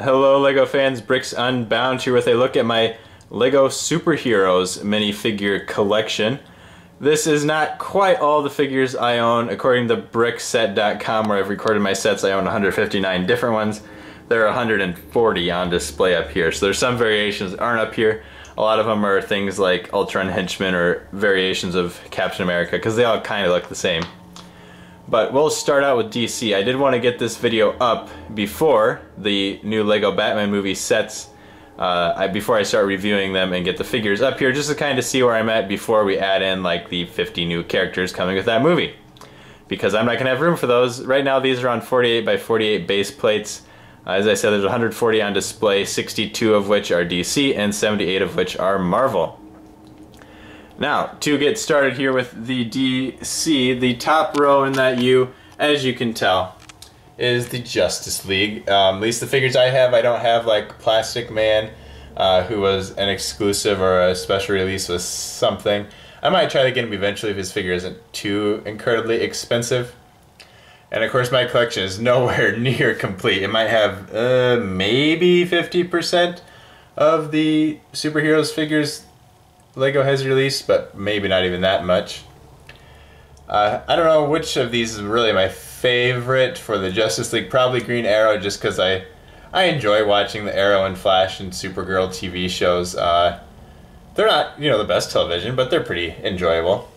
Hello LEGO fans, Bricks Unbound here with a look at my LEGO Superheroes minifigure collection. This is not quite all the figures I own. According to brickset.com, where I've recorded my sets, I own 159 different ones. There are 140 on display up here, so there's some variations that aren't up here. A lot of them are things like Ultron Henchman or variations of Captain America, because they all kind of look the same. But we'll start out with DC. I did want to get this video up before the new LEGO Batman movie sets, before I start reviewing them and get the figures up here, just to kind of see where I'm at before we add in like the 50 new characters coming with that movie. Because I'm not going to have room for those. Right now these are on 48 by 48 base plates. As I said, there's 140 on display, 62 of which are DC and 78 of which are Marvel. Now, to get started here with the DC, the top row in that U, as you can tell, is the Justice League. At least the figures I have, I don't have like Plastic Man, who was an exclusive or a special release with something. I might try to get him eventually if his figure isn't too incredibly expensive. And of course my collection is nowhere near complete. It might have maybe 50% of the superheroes figures LEGO has released, but maybe not even that much. I don't know which of these is really my favorite for the Justice League. Probably Green Arrow, just because I enjoy watching the Arrow and Flash and Supergirl TV shows. They're not, the best television, but they're pretty enjoyable.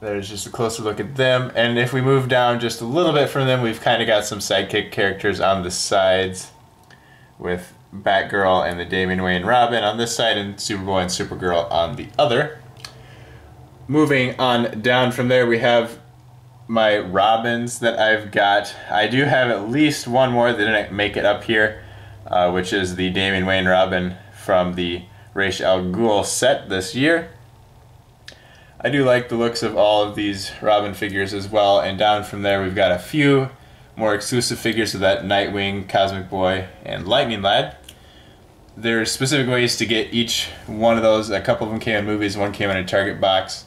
There's just a closer look at them, and if we move down just a little bit from them, we've kind of got some sidekick characters on the sides with Batgirl and the Damian Wayne Robin on this side and Superboy and Supergirl on the other. Moving on down from there, we have my Robins that I've got. I do have at least one more that didn't make it up here, which is the Damian Wayne Robin from the Ra's al Ghul set this year. I do like the looks of all of these Robin figures as well, and down from there we've got a few more exclusive figures of that Nightwing, Cosmic Boy, and Lightning Lad. There's specific ways to get each one of those. A couple of them came in movies, one came in a Target box.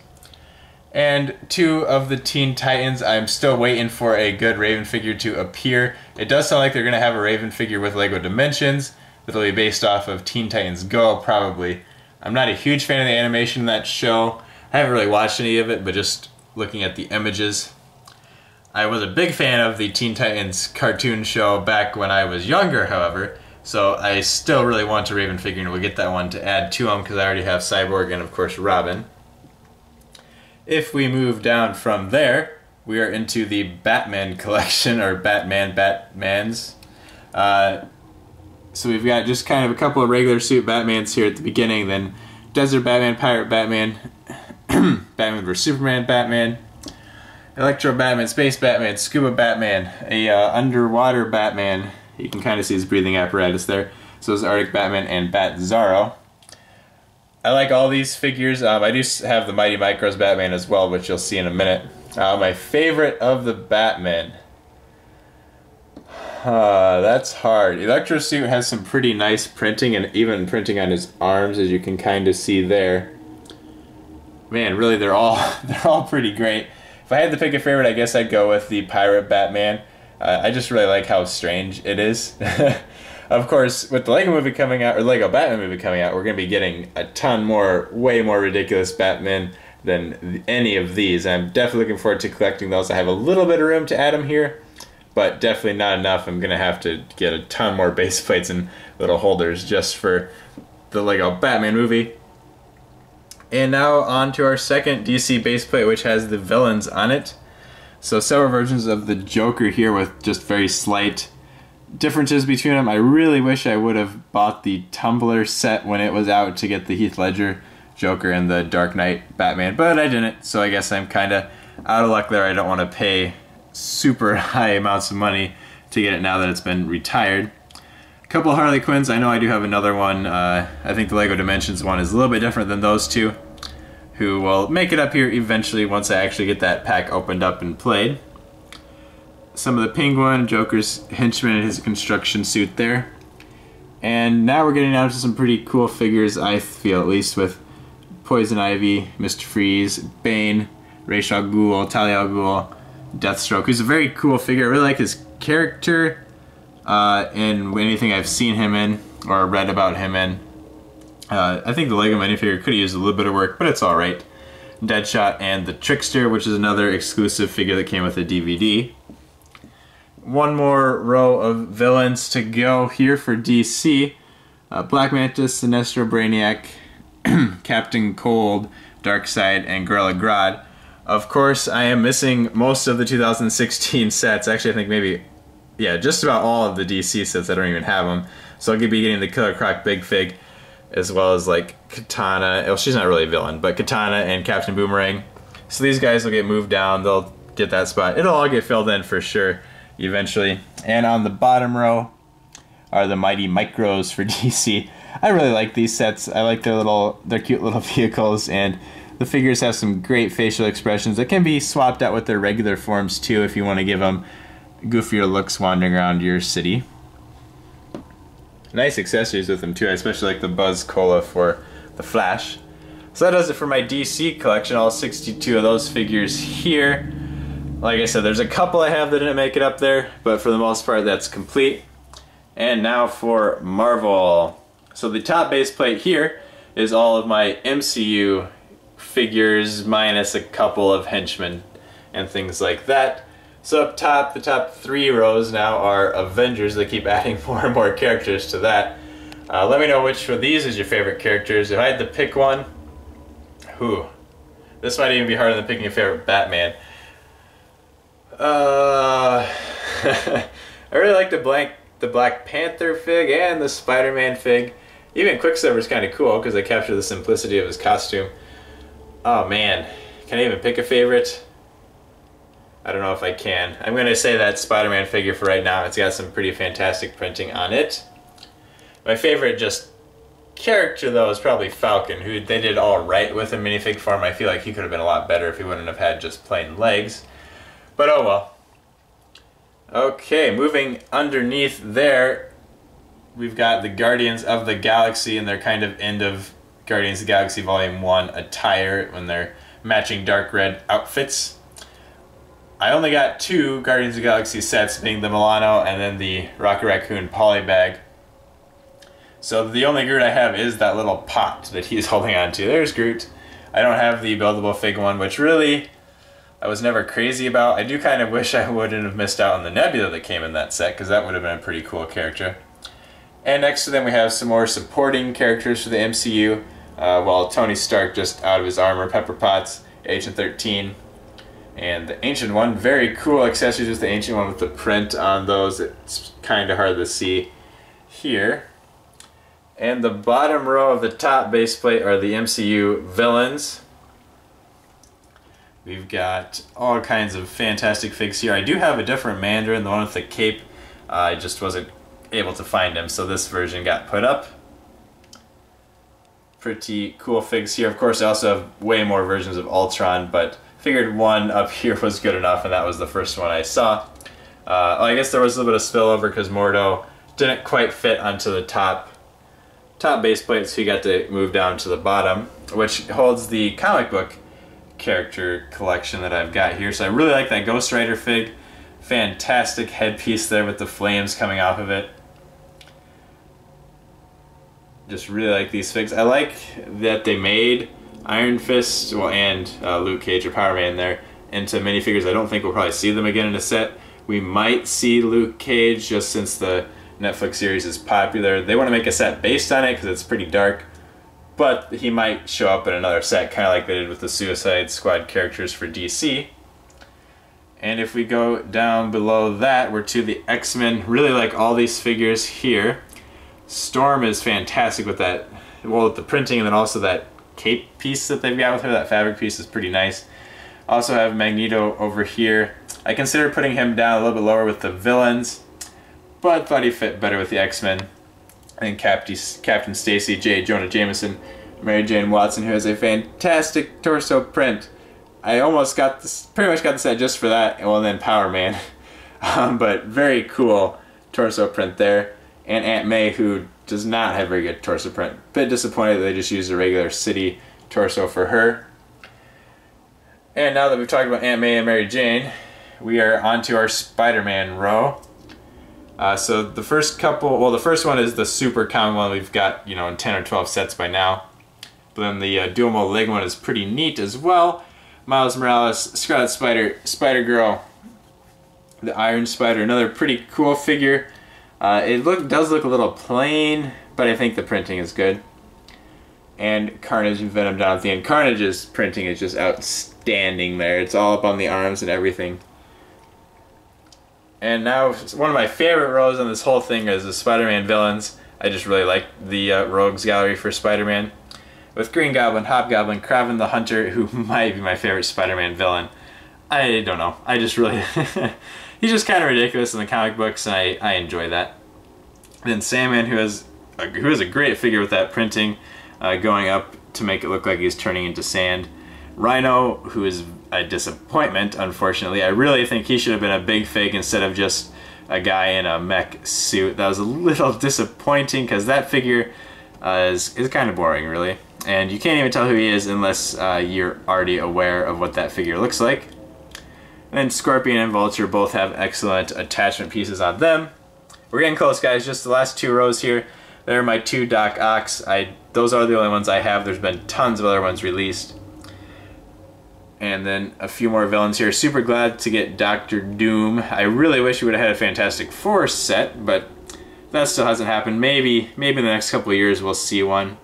And two of the Teen Titans, I'm still waiting for a good Raven figure to appear. It does sound like they're going to have a Raven figure with LEGO Dimensions that'll be based off of Teen Titans Go, probably. I'm not a huge fan of the animation in that show. I haven't really watched any of it, but just looking at the images. I was a big fan of the Teen Titans cartoon show back when I was younger, however, so I still really want a Raven figure, and we'll get that one to add to them because I already have Cyborg and, of course, Robin. If we move down from there, we are into the Batman collection, or Batmans. So we've got just kind of a couple of regular suit Batmans here at the beginning, then Desert Batman, Pirate Batman, Batman vs. Superman Batman, Electro Batman, Space Batman, Scuba Batman, a underwater Batman. You can kind of see his breathing apparatus there. So is Arctic Batman and Bat Zorro. I like all these figures. I do have the Mighty Micros Batman as well, which you'll see in a minute. My favorite of the Batman. That's hard. Electro Suit has some pretty nice printing, and even printing on his arms, as you can kind of see there. Man, really, they're all pretty great. If I had to pick a favorite, I guess I'd go with the Pirate Batman. I just really like how strange it is. Of course, with the LEGO movie coming out, or LEGO Batman movie coming out, we're going to be getting a ton more, way more ridiculous Batman than any of these. I'm definitely looking forward to collecting those. I have a little bit of room to add them here, but definitely not enough. I'm going to have to get a ton more base plates and little holders just for the LEGO Batman movie. And now on to our second DC base plate, which has the villains on it. So several versions of the Joker here with just very slight differences between them. I really wish I would have bought the Tumbler set when it was out to get the Heath Ledger Joker and the Dark Knight Batman, but I didn't, so I guess I'm kind of out of luck there. I don't want to pay super high amounts of money to get it now that it's been retired. A couple of Harley Quinns. I know I do have another one. I think the LEGO Dimensions one is a little bit different than those two, who will make it up here eventually once I actually get that pack opened up and played. Some of the Penguin, Joker's henchman in his construction suit there. And now we're getting down to some pretty cool figures, I feel, at least, with Poison Ivy, Mr. Freeze, Bane, Ra's al Ghul, Talia al Ghul, Deathstroke, who's a very cool figure. I really like his character. in anything I've seen him in or read about him in. I think the Lego minifigure could have used a little bit of work, but it's alright. Deadshot and the Trickster, which is another exclusive figure that came with a DVD. One more row of villains to go here for DC. Black Mantis, Sinestro, Brainiac, Captain Cold, Darkseid, and Gorilla Grodd. Of course, I am missing most of the 2016 sets. Actually, I think maybe, yeah, just about all of the DC sets. I don't even have them. So I'll be getting the Killer Croc Big Fig, as well as like Katana. Well, she's not really a villain, but Katana and Captain Boomerang. So these guys will get moved down. They'll get that spot. It'll all get filled in for sure eventually. And on the bottom row are the Mighty Micros for DC. I really like these sets. I like their cute little vehicles, and the figures have some great facial expressions that can be swapped out with their regular forms too if you want to give them goofier looks wandering around your city. Nice accessories with them too. I especially like the Buzz Cola for the Flash. So that does it for my DC collection, all 62 of those figures here. Like I said, there's a couple I have that didn't make it up there, but for the most part that's complete. And now for Marvel. So the top base plate here is all of my MCU figures minus a couple of henchmen and things like that. So up top, the top 3 rows now are Avengers. They keep adding more and more characters to that. Let me know which of these is your favorite characters. If I had to pick one, this might even be harder than picking a favorite Batman. I really like the Black Panther fig and the Spider-Man fig. Even Quicksilver's kind of cool because they capture the simplicity of his costume. Oh man, can I even pick a favorite? I don't know if I can. I'm going to say that Spider-Man figure for right now. It's got some pretty fantastic printing on it. My favorite just character though is probably Falcon, who they did all right with in minifig form. I feel like he could have been a lot better if he wouldn't have had just plain legs. But oh well. Okay, moving underneath there, we've got the Guardians of the Galaxy and their kind of end of Guardians of the Galaxy Volume 1 attire when they're matching dark red outfits. I only got 2 Guardians of the Galaxy sets, being the Milano and then the Rocket Raccoon polybag. So the only Groot I have is that little pot that he's holding on to. There's Groot. I don't have the buildable fig one, which really I was never crazy about. I do kind of wish I wouldn't have missed out on the Nebula that came in that set, because that would have been a pretty cool character. And next to them we have some more supporting characters for the MCU. While Tony Stark just out of his armor, Pepper Potts, Agent 13, and the Ancient One. Very cool accessories with the Ancient One with the print on those. It's kind of hard to see here. And the bottom row of the top base plate are the MCU villains. We've got all kinds of fantastic figs here. I do have a different Mandarin, the one with the cape. I just wasn't able to find him, so this version got put up. Pretty cool figs here. Of course, I also have way more versions of Ultron, but figured one up here was good enough, and that was the first one I saw. I guess there was a little bit of spillover because Mordo didn't quite fit onto the top base plate, so he got to move down to the bottom, which holds the comic book character collection that I've got here. So I really like that Ghost Rider fig. Fantastic headpiece there with the flames coming off of it. Just really like these figs. I like that they made Iron Fist, well, and Luke Cage or Power Man there into minifigures. I don't think we'll probably see them again in a set. We might see Luke Cage just since the Netflix series is popular. They want to make a set based on it because it's pretty dark, but he might show up in another set, kind of like they did with the Suicide Squad characters for DC. And if we go down below that, we're to the X-Men. Really like all these figures here. Storm is fantastic with that, well, with the printing, and then also that cape piece that they've got with her. That fabric piece is pretty nice. Also have Magneto over here. I consider putting him down a little bit lower with the villains, but thought he fit better with the X-Men. And Captain Stacy, J. Jonah Jameson, Mary Jane Watson, who has a fantastic torso print. I almost got this, pretty much got the set just for that, well, and then Power Man. But very cool torso print there. And Aunt May, who does not have very good torso print. Bit disappointed that they just used a regular city torso for her. And now that we've talked about Aunt May and Mary Jane, we are onto our Spider-Man row. So the first couple, well, the first one is the super common one we've got, you know, in 10 or 12 sets by now. But then the dual mold leg one is pretty neat as well. Miles Morales, Scarlet Spider, Spider-Girl, the Iron Spider, another pretty cool figure. It does look a little plain, but I think the printing is good. And Carnage and Venom down at the end. Carnage's printing is just outstanding there. It's all up on the arms and everything. And now, one of my favorite rows on this whole thing is the Spider-Man villains. I just really like the Rogues Gallery for Spider-Man. With Green Goblin, Hobgoblin, Kraven the Hunter, who might be my favorite Spider-Man villain. I don't know. I just really... he's just kind of ridiculous in the comic books, and I enjoy that. Then Sandman, who has a great figure with that printing, going up to make it look like he's turning into sand. Rhino, who is a disappointment, unfortunately. I really think he should have been a big fig instead of just a guy in a mech suit. That was a little disappointing because that figure is kind of boring, really. And you can't even tell who he is unless you're already aware of what that figure looks like. And then Scorpion and Vulture both have excellent attachment pieces on them. We're getting close, guys. Just the last two rows here. They're my two Doc Ocks. Those are the only ones I have. There's been tons of other ones released. And then a few more villains here. Super glad to get Dr. Doom. I really wish we would have had a Fantastic Four set, but that still hasn't happened. Maybe in the next couple of years we'll see one.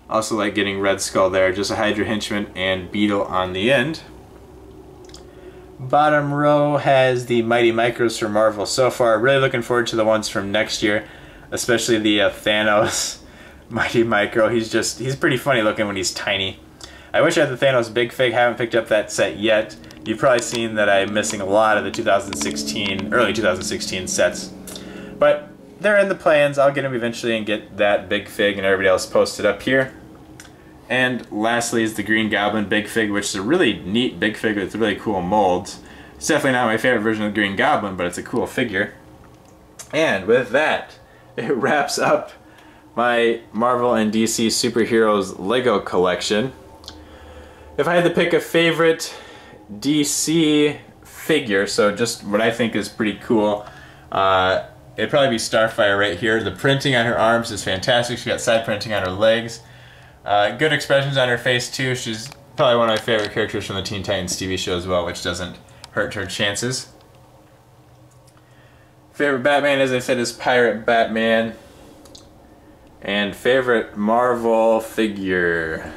Also like getting Red Skull there. Just a Hydra Henchman and Beetle on the end. Bottom row has the Mighty Micros from Marvel so far. Really looking forward to the ones from next year, especially the Thanos Mighty Micro. He's pretty funny looking when he's tiny. I wish I had the Thanos Big Fig. Haven't picked up that set yet. You've probably seen that I'm missing a lot of the early 2016 sets. But they're in the plans. I'll get them eventually and get that Big Fig and everybody else posted up here. And lastly is the Green Goblin Big Fig, which is a really neat Big Fig with really cool molds. It's definitely not my favorite version of the Green Goblin, but it's a cool figure. And with that, it wraps up my Marvel and DC superheroes Lego collection. If I had to pick a favorite DC figure, so just what I think is pretty cool, it'd probably be Starfire right here. The printing on her arms is fantastic. She's got side printing on her legs. Good expressions on her face too. She's probably one of my favorite characters from the Teen Titans TV show as well, which doesn't hurt her chances. Favorite Batman, as I said, is Pirate Batman. And favorite Marvel figure.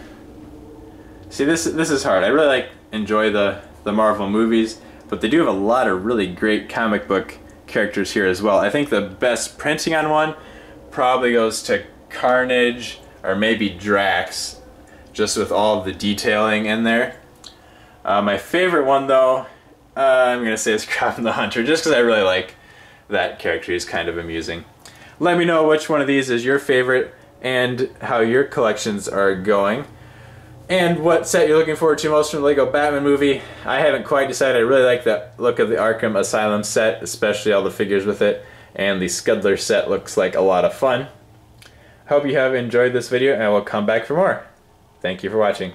See, this is hard. I really enjoy the Marvel movies, but they do have a lot of really great comic book characters here as well. I think the best printing on one probably goes to Carnage or maybe Drax, just with all of the detailing in there. My favorite one, though, I'm going to say is Kraven the Hunter, just because I really like that character. He's kind of amusing. Let me know which one of these is your favorite and how your collections are going. And what set you're looking forward to most from the Lego Batman movie. I haven't quite decided. I really like the look of the Arkham Asylum set, especially all the figures with it. And the Scudler set looks like a lot of fun. Hope you have enjoyed this video, and I will come back for more. Thank you for watching.